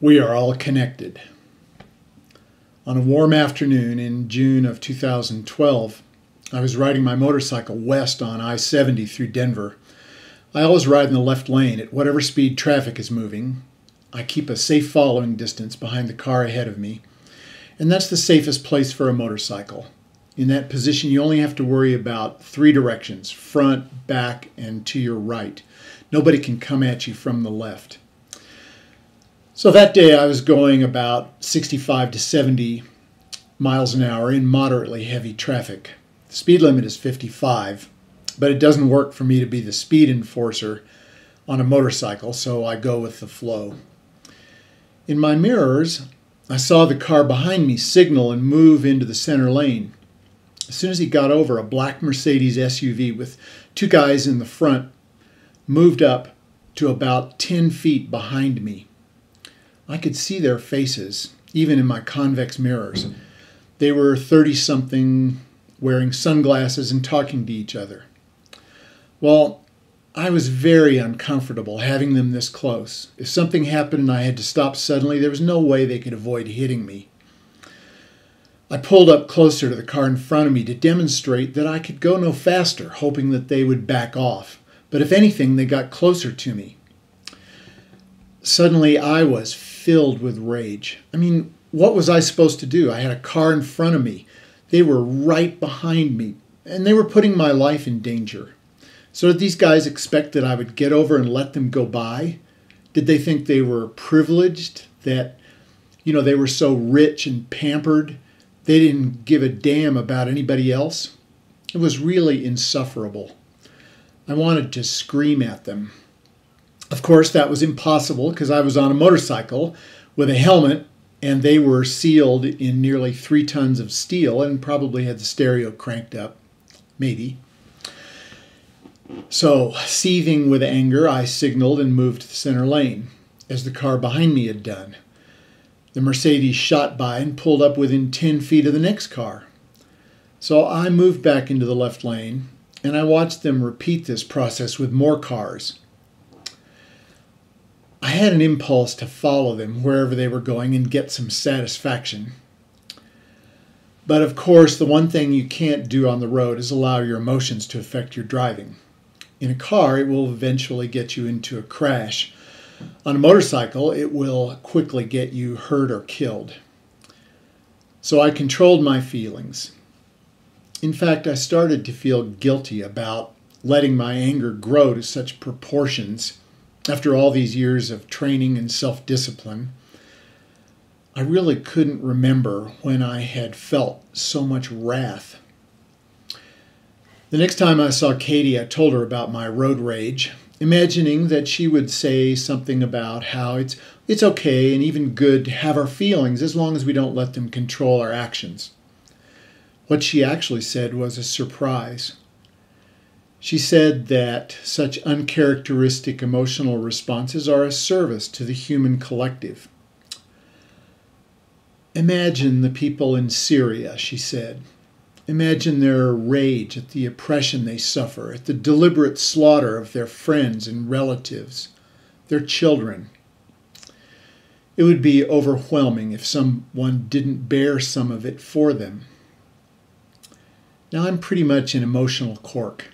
We are all connected. On a warm afternoon in June of 2012, I was riding my motorcycle west on I-70 through Denver. I always ride in the left lane at whatever speed traffic is moving. I keep a safe following distance behind the car ahead of me, and that's the safest place for a motorcycle. In that position, you only have to worry about three directions: front, back, and to your right. Nobody can come at you from the left. So that day I was going about 65 to 70 miles an hour in moderately heavy traffic. The speed limit is 55, but it doesn't work for me to be the speed enforcer on a motorcycle, so I go with the flow. In my mirrors, I saw the car behind me signal and move into the center lane. As soon as he got over, a black Mercedes SUV with two guys in the front moved up to about 10 feet behind me. I could see their faces, even in my convex mirrors. They were 30-something, wearing sunglasses and talking to each other. Well, I was very uncomfortable having them this close. If something happened and I had to stop suddenly, there was no way they could avoid hitting me. I pulled up closer to the car in front of me to demonstrate that I could go no faster, hoping that they would back off. But if anything, they got closer to me. Suddenly, I was filled with rage. I mean, what was I supposed to do? I had a car in front of me. They were right behind me, and they were putting my life in danger. So did these guys expect that I would get over and let them go by? Did they think they were privileged, that, they were so rich and pampered, they didn't give a damn about anybody else? It was really insufferable. I wanted to scream at them. Of course, that was impossible because I was on a motorcycle with a helmet, and they were sealed in nearly 3 tons of steel and probably had the stereo cranked up, maybe. So, seething with anger, I signaled and moved to the center lane, as the car behind me had done. The Mercedes shot by and pulled up within 10 feet of the next car. So I moved back into the left lane, and I watched them repeat this process with more cars. I had an impulse to follow them wherever they were going and get some satisfaction. But of course, the one thing you can't do on the road is allow your emotions to affect your driving. In a car, it will eventually get you into a crash. On a motorcycle, it will quickly get you hurt or killed. So I controlled my feelings. In fact, I started to feel guilty about letting my anger grow to such proportions. After all these years of training and self-discipline, I really couldn't remember when I had felt so much wrath. The next time I saw Katie, I told her about my road rage, imagining that she would say something about how it's okay and even good to have our feelings as long as we don't let them control our actions. What she actually said was a surprise. She said that such uncharacteristic emotional responses are a service to the human collective. Imagine the people in Syria, she said. Imagine their rage at the oppression they suffer, at the deliberate slaughter of their friends and relatives, their children. It would be overwhelming if someone didn't bear some of it for them. Now, I'm pretty much an emotional cork.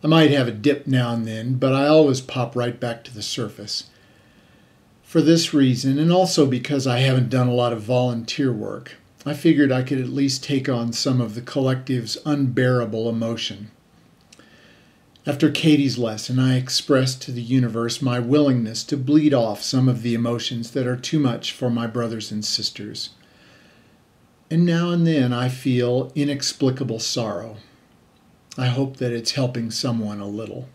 I might have a dip now and then, but I always pop right back to the surface. For this reason, and also because I haven't done a lot of volunteer work, I figured I could at least take on some of the collective's unbearable emotion. After Katie's lesson, I expressed to the universe my willingness to bleed off some of the emotions that are too much for my brothers and sisters. And now and then I feel inexplicable sorrow. I hope that it's helping someone a little.